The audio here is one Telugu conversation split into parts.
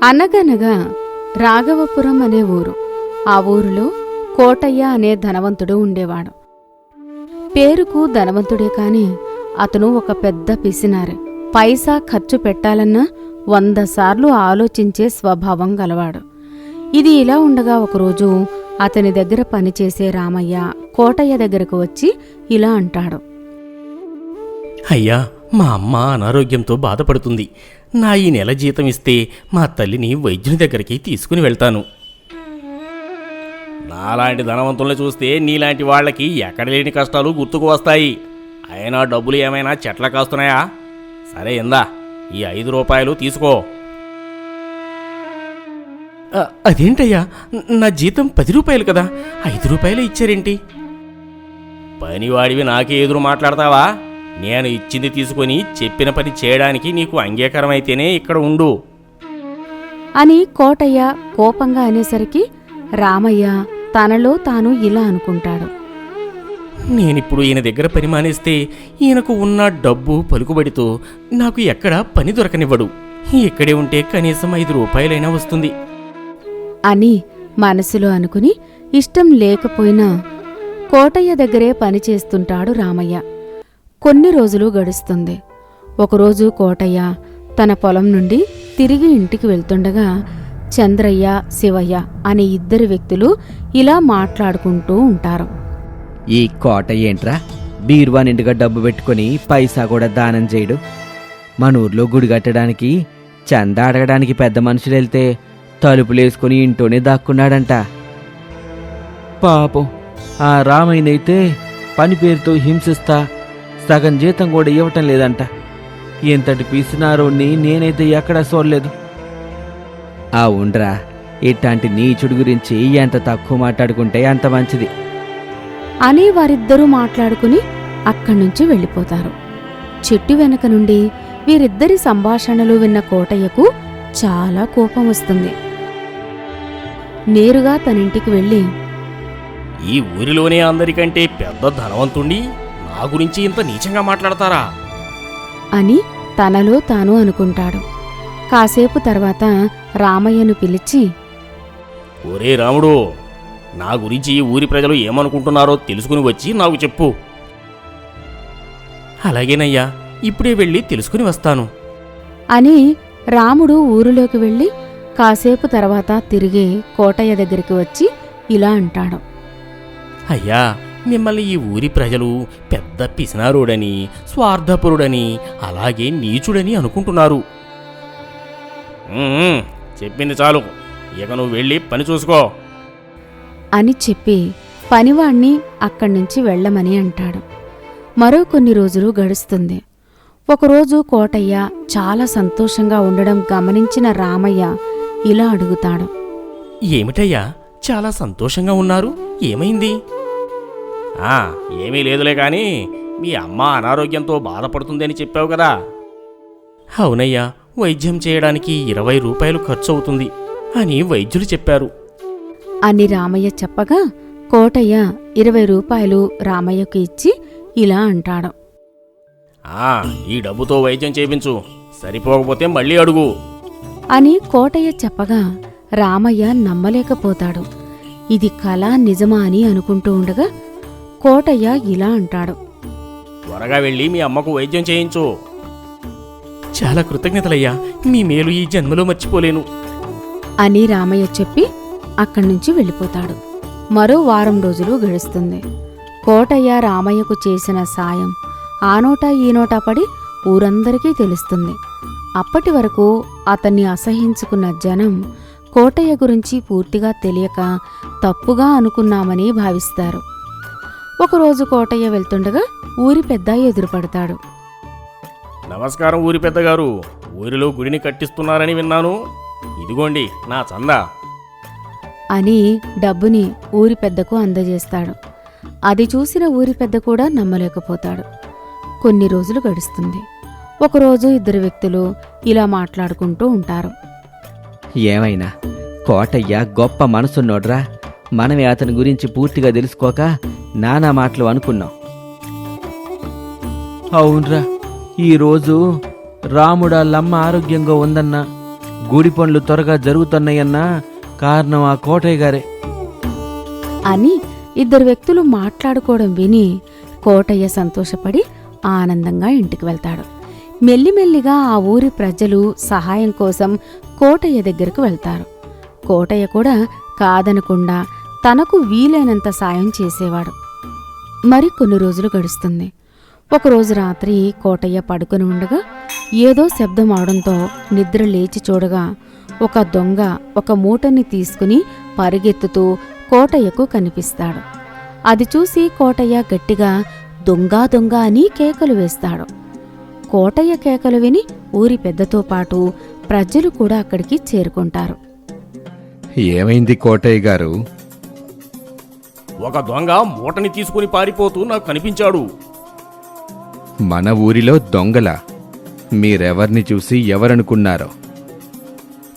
అనగనగా రాఘవపురం అనే ఊరు. ఆ ఊరిలో కోటయ్య అనే ధనవంతుడు ఉండేవాడు. పేరుకు ధనవంతుడే కాని అతను ఒక పెద్ద పిసినారి. పైసా ఖర్చు పెట్టాలన్నా 100 సార్లు ఆలోచించే స్వభావం గలవాడు. ఇది ఇలా ఉండగా ఒకరోజు అతని దగ్గర పనిచేసే రామయ్య కోటయ్య దగ్గరకు వచ్చి ఇలా అంటాడు. అయ్యా, మా అమ్మ అనారోగ్యంతో బాధపడుతుంది. నా ఈ నెల జీతం ఇస్తే మా తల్లిని వైద్యుని దగ్గరికి తీసుకుని వెళ్తాను. నాలాంటి ధనవంతుల్ని చూస్తే నీలాంటి వాళ్ళకి ఎక్కడ లేని కష్టాలు గుర్తుకు వస్తాయి. అయినా డబ్బులు ఏమైనా చెట్ల కాస్తున్నాయా? సరే, ఇందా ఈ 5 రూపాయలు తీసుకో. అదేంటయ్యా, నా జీతం 10 రూపాయలు కదా, 5 రూపాయలు ఇచ్చారేంటి? పనివాడివి నాకే ఎదురు మాట్లాడతావా? నేను ఇచ్చింది తీసుకొని చెప్పిన పని చేయడానికి నీకు అంగీకారమైతేనే ఇక్కడ ఉండు అని కోటయ్య కోపంగా అనేసరికి రామయ్య తనలో తాను ఇలా అనుకుంటాడు. నేనిప్పుడు ఈయన దగ్గర పని మానేస్తే ఈయనకు ఉన్న డబ్బు పలుకుబడితో నాకు ఎక్కడా పని దొరకనివ్వడు. ఇక్కడే ఉంటే కనీసం 5 రూపాయలైనా వస్తుంది అని మనసులో అనుకుని ఇష్టం లేకపోయినా కోటయ్య దగ్గరే పని చేస్తుంటాడు రామయ్య. కొన్ని రోజులు గడుస్తుంది. ఒకరోజు కోటయ్య తన పొలం నుండి తిరిగి ఇంటికి వెళ్తుండగా చంద్రయ్య, శివయ్య అనే 2 వ్యక్తులు ఇలా మాట్లాడుకుంటూ ఉంటారు. ఈ కోటయ్య ఏంట్రా, బీరువా నిండుగా డబ్బు పెట్టుకుని పైసా కూడా దానం చేయడు. మన ఊర్లో గుడి కట్టడానికి చందా అడగడానికి పెద్ద మనుషులు వెళ్తే తలుపులేసుకుని ఇంట్లోనే దాక్కున్నాడంట. పాపం ఆ రామయ్యనైతే పని పేరుతో హింసిస్తా సగం జీతం కూడా ఇవ్వటం లేదంట. ఎంతటి పిసినారోని నేనైతే ఎక్కడా చూడలేదు. ఆ ఉండ్రా, ఇట్లాంటి నీచుడి గురించి ఎంత తక్కువ మాట్లాడుకుంటే అంత మంచిది అని వారిద్దరూ మాట్లాడుకుని అక్కడ్నుంచి వెళ్ళిపోతారు. చెట్టు వెనక నుండి వీరిద్దరి సంభాషణలు విన్న కోటయ్యకు చాలా కోపం వస్తుంది. నేరుగా తనింటికి వెళ్ళి, ఈ ఊరిలోనే అందరికంటే పెద్ద ధనవంతుణ్ణి నా గురించి ఇంత నీచంగా మాట్లాడతారా అని తనలో తాను అనుకుంటాడు. కాసేపు తర్వాత రామయ్యను పిలిచి, ఒరే రాముడు, నా గురించి ఈ ఊరి ప్రజలు ఏమనుకుంటున్నారో తెలుసుకుని వచ్చి నాకు చెప్పు. అలాగేనయ్యా, ఇప్పుడే వెళ్ళి తెలుసుకుని వస్తాను అని రాముడు ఊరిలోకి వెళ్ళి కాసేపు తర్వాత తిరిగి కోటయ్య దగ్గరికి వచ్చి ఇలా అంటాడు. అయ్యా, మిమ్మల్ని ఈ ఊరి ప్రజలు పెద్ద పిసినారుడని, స్వార్థపరుడని, అలాగే నీచుడని అనుకుంటున్నారు. చెప్పింది చాలు, ఇక నువ్వు వెళ్ళి పని చూసుకో అని చెప్పి పనివాణ్ణి అక్కడ్నుంచి వెళ్ళమని అంటాడు. మరో కొన్ని రోజులు గడుస్తుంది. ఒకరోజు కోటయ్య చాలా సంతోషంగా ఉండడం గమనించిన రామయ్య ఇలా అడుగుతాడు. ఏమిటయ్యా, చాలా సంతోషంగా ఉన్నారు, ఏమైంది? ఏమీ లేదులే కాని మీ అమ్మ అనారోగ్యంతో బాధపడుతుందని చెప్పావు కదా. అవునయ్యా, వైద్యం చేయడానికి 20 రూపాయలు ఖర్చు అవుతుంది అని వైద్యులు చెప్పారు అని రామయ్య చెప్పగా కోటయ్య 20 రూపాయలు రామయ్యకు ఇచ్చి ఇలా అంటాడు. ఈ డబ్బుతో వైద్యం చేయించు, సరిపోకపోతే మళ్ళీ అడుగు అని కోటయ్య చెప్పగా రామయ్య నమ్మలేకపోతాడు. ఇది కళ నిజమా అని అనుకుంటూ ఉండగా కోటయ్య ఇలా అంటాడు. త్వరగా వెళ్ళి మీ అమ్మకు వైద్యం చేయించు. చాలా కృతజ్ఞతలయ్యా, మీ మేలు ఈ జన్మలో మర్చిపోలేను అని రామయ్య చెప్పి అక్కడ్నుంచి వెళ్ళిపోతాడు. మరో వారం రోజులు గడుస్తుంది. కోటయ్య రామయ్యకు చేసిన సాయం ఆ నోటా ఈ నోటా పడి ఊరందరికీ తెలుస్తుంది. అప్పటి వరకు అతన్ని అసహించుకున్న జనం కోటయ్య గురించి పూర్తిగా తెలియక తప్పుగా అనుకున్నామని భావిస్తారు. ఒకరోజు కోటయ్య వెళ్తుండగా ఊరి పెద్ద ఎదురుపడతాడు. నమస్కారం ఊరి పెద్దగారు, ఊరిలో గుడిని కట్టిస్తున్నారని విన్నాను. ఇదిగోండి నా చందా అని డబ్బుని ఊరి పెద్దకు అందజేస్తాడు. అది చూసిన ఊరి పెద్ద కూడా నమ్మలేకపోతాడు. కొన్ని రోజులు గడుస్తుంది. ఒకరోజు 2 వ్యక్తులు ఇలా మాట్లాడుకుంటూ ఉంటారు. ఏమైనా కోటయ్య గొప్ప మనసున్నోడ్రా, మనమే అతని గురించి పూర్తిగా తెలుసుకోక నానా మాటలు అనుకున్నాం. అవునరా, ఈరోజు రాముడాళ్ళమ్మ ఆరోగ్యంగా ఉందన్నా గుడి పనులు త్వరగా జరుగుతున్నాయన్నా కారణం ఆ కోటయ్య గారే. అని ఇద్దరు వ్యక్తులు మాట్లాడుకోవడం విని కోటయ్య సంతోషపడి ఆనందంగా ఇంటికి వెళ్తాడు. మెల్లిమెల్లిగా ఆ ఊరి ప్రజలు సహాయం కోసం కోటయ్య దగ్గరకు వెళ్తారు. కోటయ్య కూడా కాదనకుండా తనకు వీలైనంత సాయం చేసేవాడు. మరి కొన్ని రోజులు గడుస్తుంది. ఒకరోజు రాత్రి కోటయ్య పడుకుని ఉండగా ఏదో శబ్దం అవడంతో నిద్ర లేచి చూడగా ఒక దొంగ ఒక మూటని తీసుకుని పరిగెత్తుతూ కోటయ్యకు కనిపిస్తాడు. అది చూసి కోటయ్య గట్టిగా దొంగ దొంగ అని కేకలు వేస్తాడు. కోటయ్య కేకలు విని ఊరి పెద్దతో పాటు ప్రజలు కూడా అక్కడికి చేరుకుంటారు. ఏమైంది కోటయ్య గారు? ఒక దొంగ మూటని తీసుకుని పారిపోతూ నాకు కనిపించాడు. మన ఊరిలో దొంగల? మీరెవర్ని చూసి ఎవరనుకున్నారో?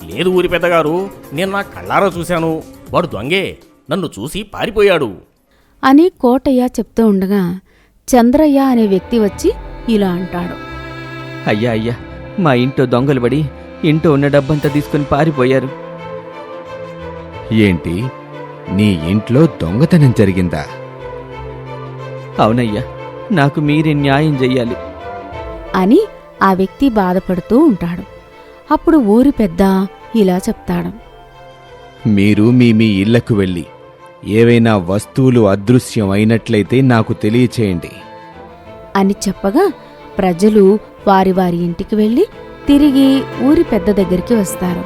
లేదు ఊరి పెద్దగారు, నేను నా కళ్ళారా చూశాను. వాడు దొంగే, నన్ను చూసి పారిపోయాడు అని కోటయ్య చెప్తూ ఉండగా చంద్రయ్య అనే వ్యక్తి వచ్చి ఇలా అంటాడు. అయ్యా అయ్యా, మా ఇంట్లో దొంగలు పడి ఇంట్లో ఉన్న డబ్బంతా తీసుకుని పారిపోయారు. ఏంటి, నీ ఇంట్లో దొంగతనం జరిగిందా? అవునయ్యా, నాకు మీరే న్యాయం చెయ్యాలి అని ఆ వ్యక్తి బాధపడుతూ ఉంటాడు. అప్పుడు ఊరి పెద్ద ఇలా చెప్తాడు. మీరు మీ మీ ఇళ్లకు వెళ్ళి ఏవైనా వస్తువులు అదృశ్యం అయినట్లయితే నాకు తెలియచేయండి అని చెప్పగా ప్రజలు వారి వారి ఇంటికి వెళ్ళి తిరిగి ఊరి పెద్ద దగ్గరికి వస్తారు.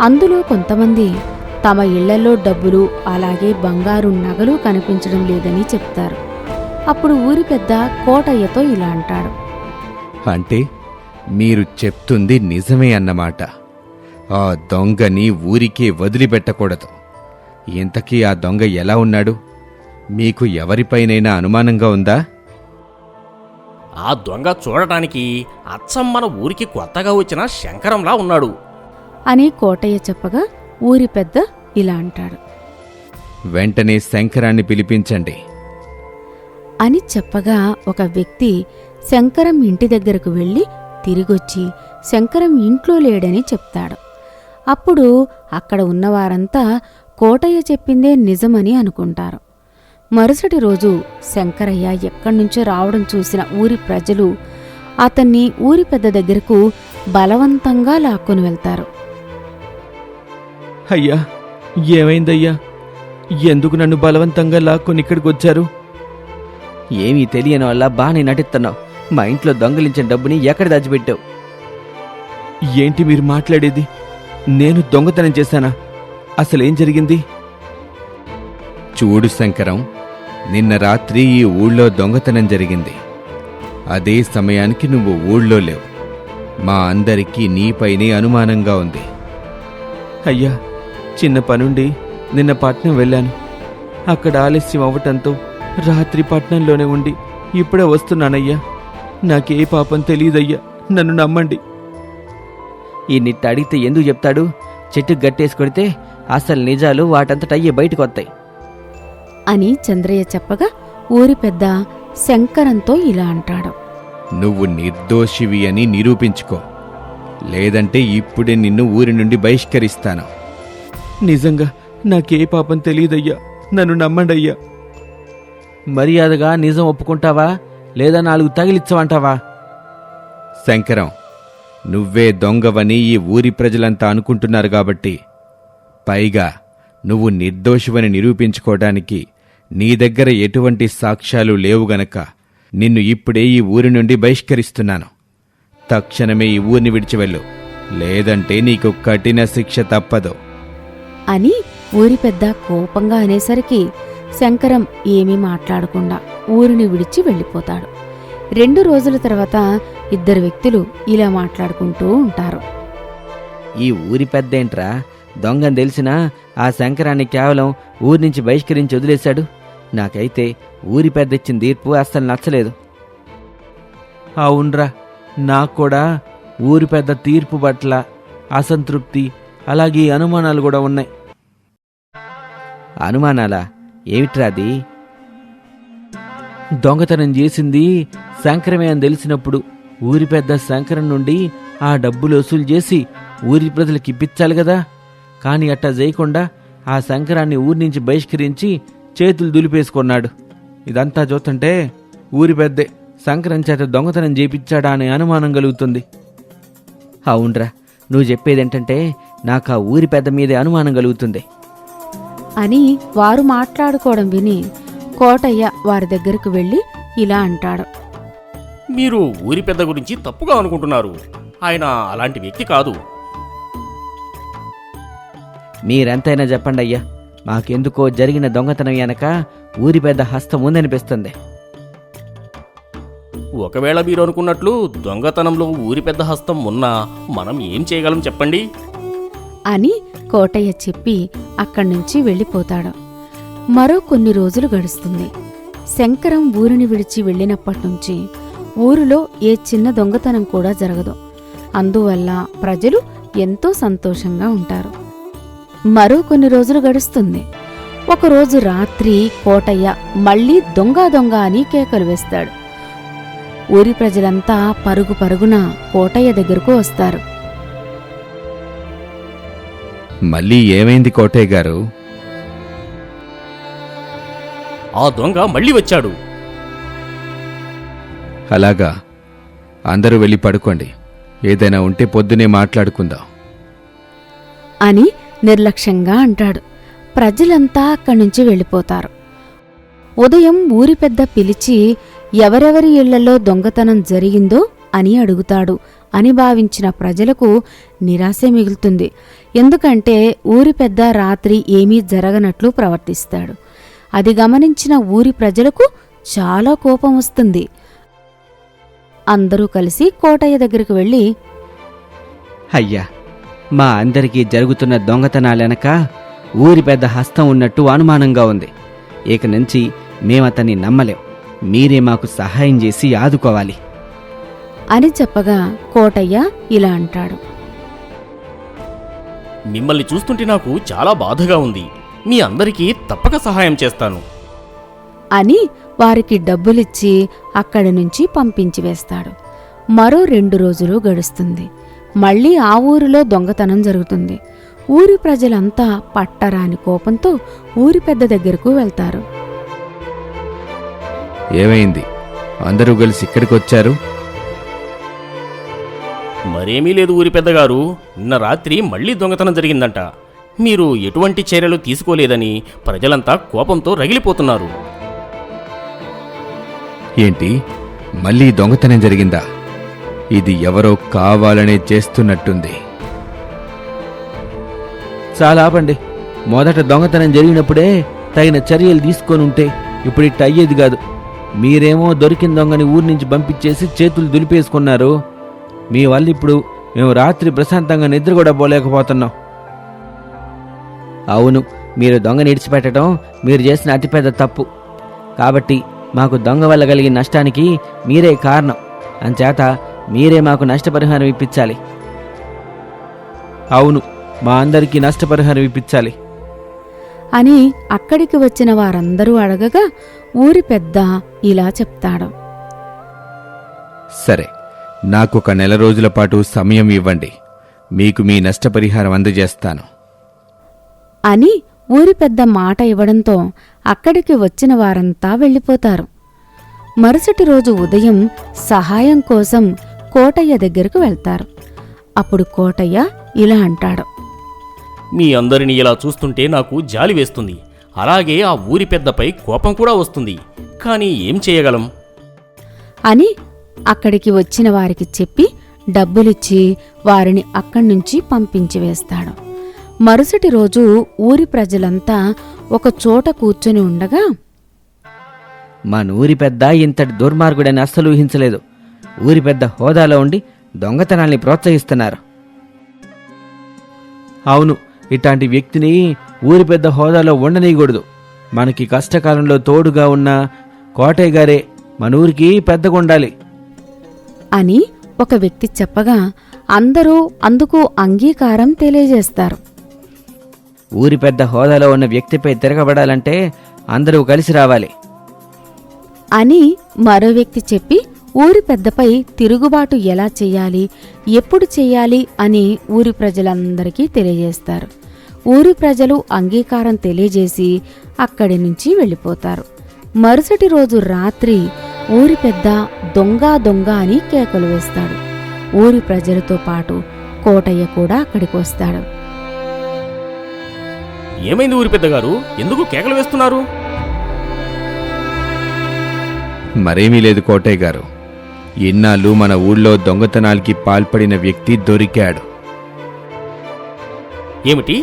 అందులో కొంతమంది తమ ఇళ్లలో డబ్బులు అలాగే బంగారు నగలు కనిపించడం లేదని చెప్తారు. అప్పుడు ఊరి పెద్ద కోటయ్యతో ఇలా అంటాడు. అంటే మీరు చెప్తుంది నిజమే అన్నమాట. ఆ దొంగని ఊరికే వదిలిపెట్టకూడదు. ఇంతకీ ఆ దొంగ ఎలా ఉన్నాడు? మీకు ఎవరిపైనైనా అనుమానంగా ఉందా? ఆ దొంగ చూడటానికి అచ్చం మన ఊరికి కొత్తగా వచ్చిన శంకరంలా ఉన్నాడు అని కోటయ్య చెప్పగా ఊరి పెద్ద ఇలా అంటాడు. వెంటనే శంకరాన్ని పిలిపించండి అని చెప్పగా ఒక వ్యక్తి శంకరం ఇంటి దగ్గరకు వెళ్ళి తిరిగొచ్చి శంకరం ఇంట్లో లేడని చెప్తాడు. అప్పుడు అక్కడ ఉన్నవారంతా కోటయ్య చెప్పిందే నిజమని అనుకుంటారు. మరుసటి రోజు శంకరయ్య ఎక్కడ్నుంచో రావడం చూసిన ఊరి ప్రజలు అతన్ని ఊరి పెద్ద దగ్గరకు బలవంతంగా లాక్కొని వెళ్తారు. అయ్యా, ఏమైందయ్యా? ఎందుకు నన్ను బలవంతంగా లాక్కొని ఇక్కడికి వచ్చారు? ఏమీ తెలియని వల్ల బాగానే నటిస్తున్నావు. మా ఇంట్లో దొంగలించిన డబ్బుని ఎక్కడ దాచిపెట్టావు? ఏంటి మీరు మాట్లాడేది? నేను దొంగతనం చేశానా? అసలేం జరిగింది? చూడు శంకరం, నిన్న రాత్రి ఈ ఊళ్ళో దొంగతనం జరిగింది. అదే సమయానికి నువ్వు ఊళ్ళో లేవు. మా అందరికీ నీపైనే అనుమానంగా ఉంది. అయ్యా, చిన్న పనుండి నిన్న పట్నం వెళ్ళాను. అక్కడ ఆలస్యం అవ్వటంతో రాత్రి పట్నంలోనే ఉండి ఇప్పుడే వస్తున్నానయ్యా. నాకే పాపం తెలియదయ్యా, నన్ను నమ్మండి. ఈ నిట్ట అడిగితే ఎందుకు చెప్తాడు? చెట్టుకు గట్టేసి కొడితే అసలు నిజాలు వాటంతటయ్యే బయటకు వస్తాయి అని చంద్రయ్య చెప్పగా ఊరి పెద్ద శంకరంతో ఇలా అంటాడు. నువ్వు నిర్దోషివి అని నిరూపించుకో, లేదంటే ఇప్పుడే నిన్ను ఊరి నుండి బహిష్కరిస్తాను. నిజంగా నాకే పాపం తెలియదయ్యా, నన్ను నమ్మండయ్యా. మర్యాదగా నిజం ఒప్పుకుంటావా లేదా 4 తగిలిచ్చమంటావా? శంకరం, నువ్వే దొంగవని ఈ ఊరి ప్రజలంతా అనుకుంటున్నారు కాబట్టి, పైగా నువ్వు నిర్దోషివని నిరూపించుకోవడానికి నీ దగ్గర ఎటువంటి సాక్ష్యాలు లేవు గనక నిన్ను ఇప్పుడే ఈ ఊరి నుండి బహిష్కరిస్తున్నాను. తక్షణమే ఈ ఊరిని విడిచివెళ్ళు, లేదంటే నీకు కఠిన శిక్ష తప్పదు అని ఊరి పెద్ద కోపంగా అనేసరికి శంకరం ఏమీ మాట్లాడకుండా ఊరిని విడిచి వెళ్ళిపోతాడు. 2 రోజుల తర్వాత ఇద్దరు వ్యక్తులు ఇలా మాట్లాడుకుంటూ ఉంటారు. ఈ ఊరి పెద్దేంట్రా, దొంగని తెలిసినా ఆ శంకరాన్ని కేవలం ఊరి నుంచి బహిష్కరించి వదిలేశాడు. నాకైతే ఊరి పెద్ద ఇచ్చిన తీర్పు అస్సలు నచ్చలేదు. అవునరా, నాకు కూడా ఊరి పెద్ద తీర్పు పట్ల అసంతృప్తి అలాగే అనుమానాలు కూడా ఉన్నాయి. అనుమానాలా? ఏమిట్రాది? దొంగతనం చేసింది శంకరమే అని తెలిసినప్పుడు ఊరి పెద్ద శంకరం నుండి ఆ డబ్బులు వసూలు చేసి ఊరి ప్రజలకి ఇప్పించాలి కదా. కానీ అట్టా చేయకుండా ఆ శంకరాన్ని ఊరి నుంచి బహిష్కరించి చేతులు దులిపేసుకున్నాడు. ఇదంతా చూస్తుంటే ఊరి పెద్దే శంకరం చేత దొంగతనం చేపించాడా అనే అనుమానం కలుగుతుంది. అవునరా, నువ్వు చెప్పేదేంటంటే నాకు ఆ ఊరి పెద్ద మీదే అనుమానం కలుగుతుంది అని వారు మాట్లాడుకోవడం విని కోటయ్య వారి దగ్గరకు వెళ్ళి ఇలా అంటాడు. మీరు ఊరి పెద్ద గురించి తప్పుగా అనుకుంటున్నారు. ఆయన అలాంటి వ్యక్తి కాదు. మీరెంతైనా చెప్పండి అయ్యా, మాకెందుకో జరిగిన దొంగతనం వెనక ఊరి పెద్ద హస్తం ఉందనిపిస్తుంది. ఒకవేళ మీరు అనుకున్నట్లు దొంగతనంలో ఊరి పెద్ద హస్తం ఉన్నా మనం ఏం చేయగలం చెప్పండి అని కోటయ్య చెప్పి అక్కడి నుంచి వెళ్ళిపోతాడు. మరో కొన్ని రోజులు గడుస్తుంది. శంకరం ఊరిని విడిచి వెళ్ళినప్పటినుంచి ఊరిలో ఏ చిన్న దొంగతనం కూడా జరగదు. అందువల్ల ప్రజలు ఎంతో సంతోషంగా ఉంటారు. మరో కొన్ని రోజులు గడుస్తుంది. ఒకరోజు రాత్రి కోటయ్య మళ్ళీ దొంగ దొంగ అని కేకలు వేస్తాడు. ఊరి ప్రజలంతా పరుగు పరుగున కోటయ్య దగ్గరకు వస్తారు. మళ్ళీ ఏమైంది కోటయ్య గారు? ఆ దొంగ మళ్ళీ వచ్చాడు. అలాగా, అందరూ వెళ్ళి పడుకోండి. ఏదైనా ఉంటే పొద్దునే మాట్లాడుకుందాం అని నిర్లక్ష్యంగా అంటాడు. ప్రజలంతా అక్కడి నుంచి వెళ్ళిపోతారు. ఉదయం ఊరి పెద్ద పిలిచి ఎవరెవరి ఇళ్లలో దొంగతనం జరిగిందో అని అడుగుతాడు అని భావించిన ప్రజలకు నిరాశే మిగులుతుంది. ఎందుకంటే ఊరి పెద్ద రాత్రి ఏమీ జరగనట్లు ప్రవర్తిస్తాడు. అది గమనించిన ఊరి ప్రజలకు చాలా కోపం వస్తుంది. అందరూ కలిసి కోటయ్య దగ్గరికి వెళ్ళి, అయ్యా, మా అందరికీ జరుగుతున్న దొంగతనాలెనక ఊరి పెద్ద హస్తం ఉన్నట్టు అనుమానంగా ఉంది. ఇక నుంచి మేమతన్ని నమ్మలేం. మీరే మాకు సహాయం చేసి ఆదుకోవాలి అని చెప్పగా కోటయ్య ఇలా అంటాడు. మిమ్మల్ని చూస్తుంటే నాకు చాలా బాధగా ఉంది. మీ అందరికీ తప్పక సహాయం చేస్తాను అని వారికి డబ్బులిచ్చి అక్కడి నుంచి పంపించి వేస్తాడు. మరో 2 రోజులు గడుస్తుంది. మళ్ళీ ఆ ఊరిలో దొంగతనం జరుగుతుంది. ఊరి ప్రజలంతా పట్టరాని కోపంతో ఊరి పెద్ద దగ్గరకు వెళ్తారు. ఏమైంది? అందరూ కలిసి ఇక్కడికొచ్చారు? మరేమీ లేదు ఊరి పెద్దగారు. నిన్న రాత్రి మళ్ళీ దొంగతనం జరిగిందంట. మీరు ఎటువంటి చర్యలు తీసుకోలేదని ప్రజలంతా కోపంతో రగిలిపోతున్నారు. ఏంటి, మళ్ళీ దొంగతనం జరిగిందా? ఇది ఎవరో కావాలనే చేస్తున్నట్టుంది. చాలా ఆపండి. మొదట దొంగతనం జరిగినప్పుడే తగిన చర్యలు తీసుకొని ఉంటే ఇప్పుడు ఇట్ట అయ్యేది కాదు. మీరేమో దొరికిన దొంగని ఊరి నుంచి పంపించేసి చేతులు దులిపేసుకున్నారు. మీ వల్ల ఇప్పుడు మేము రాత్రి ప్రశాంతంగా నిద్ర కూడా పోలేకపోతున్నాం. అవును, మీరు దొంగని ఇడిచిపెట్టడం మీరు చేసిన అతిపెద్ద తప్పు. కాబట్టి మాకు దొంగ వల్ల కలిగిన నష్టానికి మీరే కారణం. అంచేత మీరే మాకు నష్టపరిహారం ఇప్పించాలి. అవును, మా అందరికీ నష్టపరిహారం ఇప్పించాలి అని అక్కడికి వచ్చిన వారందరూ అడగగా ఊరి పెద్ద ఇలా చెప్తాడు. సరే, నాకొక 1 నెల రోజుల పాటు సమయం ఇవ్వండి. మీకు మీ నష్టపరిహారం అందజేస్తాను అని ఊరి పెద్ద మాట ఇవ్వడంతో అక్కడికి వచ్చిన వారంతా వెళ్ళిపోతారు. మరుసటి రోజు ఉదయం సహాయం కోసం కోటయ్య దగ్గరకు వెళ్తారు. అప్పుడు కోటయ్య ఇలా అంటాడు. మీ అందరినీ ఇలా చూస్తుంటే నాకు జాలి వేస్తుంది. అలాగే ఆ ఊరి పెద్దపై కోపం కూడా వస్తుంది. కానీ ఏం చేయగలం అని అక్కడికి వచ్చిన వారికి చెప్పి డబ్బులిచ్చి వారిని అక్కడి నుంచి పంపించి వేస్తాడు. మరుసటి రోజు ఊరి ప్రజలంతా ఒక చోట కూర్చొని ఉండగా, మన ఊరి పెద్ద ఇంతటి దుర్మార్గుడని అస్సలు ఊహించలేదు. ఊరి పెద్ద హోదాలో ఉండి దొంగతనాల్ని ప్రోత్సహిస్తున్నారు. అవును, ఇట్లాంటి వ్యక్తిని ఊరి పెద్ద హోదాలో ఉండనీయకూడదు. మనకి కష్టకాలంలో తోడుగా ఉన్న కోటయ్య గారే మన ఊరికి పెద్దగా ఉండాలి అని ఒక వ్యక్తి చెప్పగా అందరూ అందుకు అంగీకారం తెలియజేస్తారు. ఊరి పెద్ద హోదాలో ఉన్న వ్యక్తిపై తిరగబడాలంటే అందరూ కలిసి రావాలి అని మరో వ్యక్తి చెప్పి ఊరి పెద్దపై తిరుగుబాటు ఎలా చెయ్యాలి, ఎప్పుడు చెయ్యాలి అని ఊరి ప్రజలందరికీ తెలియజేస్తారు. ఊరి ప్రజలు అంగీకారం తెలియజేసి అక్కడి నుంచి వెళ్ళిపోతారు. మరుసటి రోజు రాత్రి ఊరి పెద్ద దొంగ దొంగ అని కేకలు వేస్తాడు. ఊరి ప్రజలతో పాటు కోటయ్య కూడా అక్కడికి వస్తాడు. ఏమైంది ఊరి పెద్దగారు, ఎందుకు కేకలు వేస్తున్నారు? మరేమీ లేదు కోటయ్య గారు. ఇన్నాళ్ళు మన ఊళ్ళో దొంగతనాలకి పాల్పడిన వ్యక్తి దొరికాడు. ఏమిటి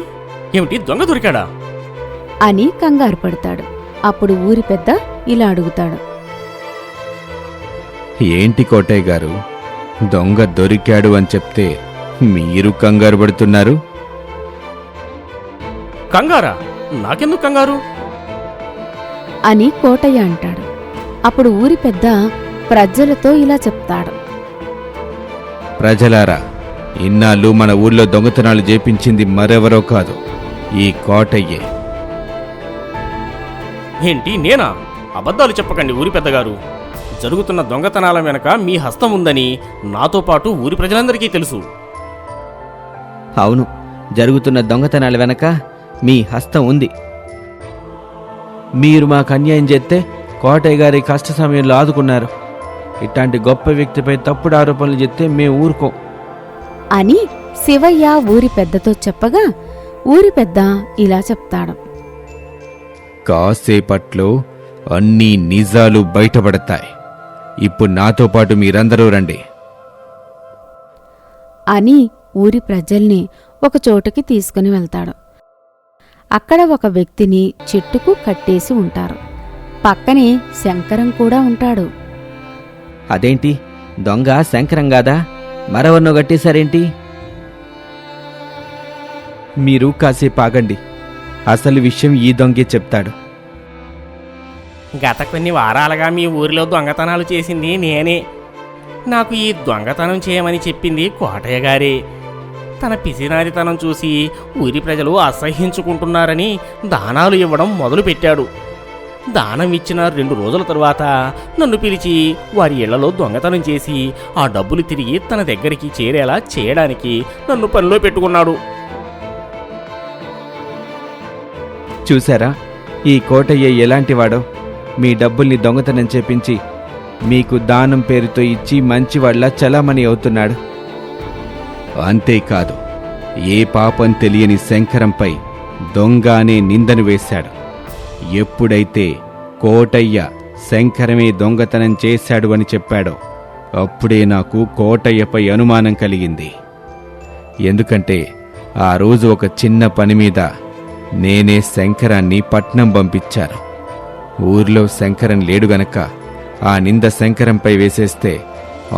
ఏమిటి దొంగ దొరికాడా? అని కంగారు పడతాడు. అప్పుడు ఊరి పెద్ద ఇలా అడుగుతాడు. ఏంటి కోటయ్య గారు, దొంగ దొరికాడు అని చెప్తే మీరు కంగారు పడుతున్నారు? కంగారా? నాకెందుకు కంగారు? అని కోటయ్య అంటాడు. అప్పుడు ఊరి పెద్ద ప్రజలతో ఇలా చెప్తాడు. ప్రజలారా, ఇన్నాళ్ళు మన ఊళ్ళో దొంగతనాలు చేపించింది మరెవరో కాదు, ఈ కోటయ్యే. ఏంటి నేనా? అబద్ధాలు చెప్పకండి ఊరి పెద్దగారు. జరుగుతున్న దొంగతనాల వెనక మీ హస్తం ఉందని నాతో పాటు ఊరి ప్రజలందరికీ తెలుసు. అవును, జరుగుతున్న దొంగతనాల వెనక మీ హస్తం ఉంది. మీరు మాకు అన్యాయం చేస్తే కోటయ్య గారి కష్ట సమయంలో ఆదుకున్నారు. ఇట్లాంటి గొప్ప వ్యక్తిపై తప్పుడు ఆరోపణలు చేస్తే మేము ఊరుకోం అని శివయ్య ఊరి పెద్దతో చెప్పగా ఊరి పెద్ద ఇలా చెప్తాడు. కాసేపట్లో అన్ని నిజాలు బయటపడతాయి. ఇప్పుడు నాతో పాటు మీరందరూ రండి అని ఊరి ప్రజల్ని ఒక చోటుకి తీసుకుని వెళ్తాడు. అక్కడ ఒక వ్యక్తిని చెట్టుకు కట్టేసి ఉంటారు. పక్కనే శంకరం కూడా ఉంటాడు. అదేంటి, దొంగ శంకరం గాదా? మరెవరినో గట్టేశారేంటి? మీరు కాసేపు ఆగండి, అసలు విషయం ఈ దొంగే చెప్తాడు. గత కొన్ని వారాలుగా మీ ఊరిలో దొంగతనాలు చేసింది నేనే. నాకు ఈ దొంగతనం చేయమని చెప్పింది కోటయ్య గారే. తన పిసినారితనం చూసి ఊరి ప్రజలు అసహ్యించుకుంటున్నారని దానాలు ఇవ్వడం మొదలుపెట్టాడు. దానం ఇచ్చిన 2 రోజుల తరువాత నన్ను పిలిచి వారి ఇళ్లలో దొంగతనం చేసి ఆ డబ్బులు తిరిగి తన దగ్గరికి చేరేలా చేయడానికి నన్ను పనిలో పెట్టుకున్నాడు. చూసారా, ఈ కోటయ్య ఎలాంటివాడో? మీ డబ్బుల్ని దొంగతనం చేపించి మీకు దానం పేరుతో ఇచ్చి మంచివాళ్లా చలామణి అవుతున్నాడు. అంతేకాదు, ఏ పాపం తెలియని శంకరంపై దొంగ అనే నిందను వేశాడు. ఎప్పుడైతే కోటయ్య శంకరమే దొంగతనం చేశాడు అని చెప్పాడో అప్పుడే నాకు కోటయ్యపై అనుమానం కలిగింది. ఎందుకంటే ఆ రోజు ఒక చిన్న పని మీద నేనే శంకరాన్ని పట్నం పంపించాను. ఊర్లో శంకరం లేడు గనక ఆ నింద శంకరంపై వేసేస్తే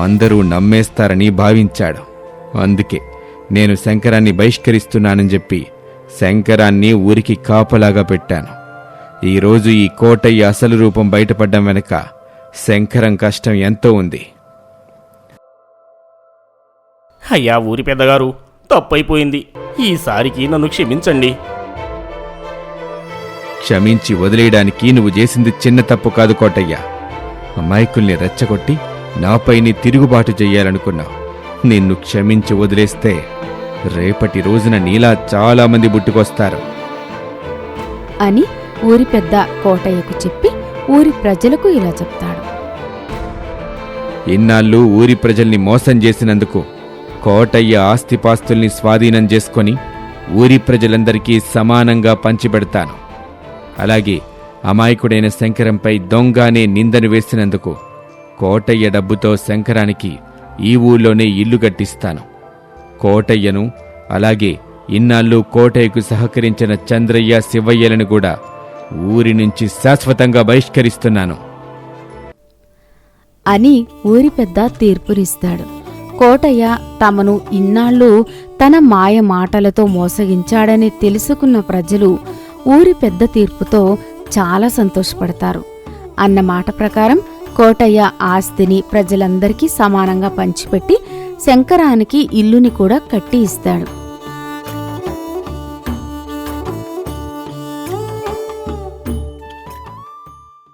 అందరూ నమ్మేస్తారని భావించాడు. అందుకే నేను శంకరాన్ని బహిష్కరిస్తున్నానని చెప్పి శంకరాన్ని ఊరికి కాపలాగా పెట్టాను. ఈరోజు ఈ కోటయ్య అసలు రూపం బయటపడ్డం వెనక శంకరం కష్టం ఎంతో ఉంది. అయ్యా ఊరి పెద్దగారు, తప్పైపోయింది. ఈసారికి నన్ను క్షమించండి. క్షమించి వదిలేయడానికి నువ్వు చేసింది చిన్న తప్పు కాదు కోటయ్య. అమాయకుల్ని రెచ్చగొట్టి నాపైని తిరుగుబాటు చెయ్యాలనుకున్నావు. నిన్ను క్షమించి వదిలేస్తే రేపటి రోజున నీలా చాలామంది పుట్టుకొస్తారు అని ఊరి పెద్ద కోటయ్యకు చెప్పి ఊరి ప్రజలకు ఇలా చెప్తాడు. ఇన్నాళ్ళు ఊరి ప్రజల్ని మోసం చేసినందుకు కోటయ్య ఆస్తిపాస్తుల్ని స్వాధీనం చేసుకొని ఊరి ప్రజలందరికీ సమానంగా పంచిపెడతాను. అలాగే అమాయకుడైన శంకరంపై దొంగ అనే నిందను వేసినందుకు కోటయ్య డబ్బుతో శంకరానికి ఈ ఊళ్ళోనే ఇల్లు కట్టిస్తాను. కోటయ్యను, అలాగే ఇన్నాళ్ళు కోటయ్యకు సహకరించిన చంద్రయ్య, శివయ్యలను కూడా ఊరి నుంచి శాశ్వతంగా బహిష్కరిస్తున్నాను అని ఊరి పెద్ద తీర్పునిస్తాడు. కోటయ్య తమను ఇన్నాళ్ళు తన మాయ మాటలతో మోసగించాడని తెలుసుకున్న ప్రజలు ఊరి పెద్ద తీర్పుతో చాలా సంతోషపడతారు. అన్న మాట ప్రకారం కోటయ్య ఆస్తిని ప్రజలందరికీ సమానంగా పంచిపెట్టి శంకరానికి ఇల్లుని కూడా కట్టి ఇస్తాడు.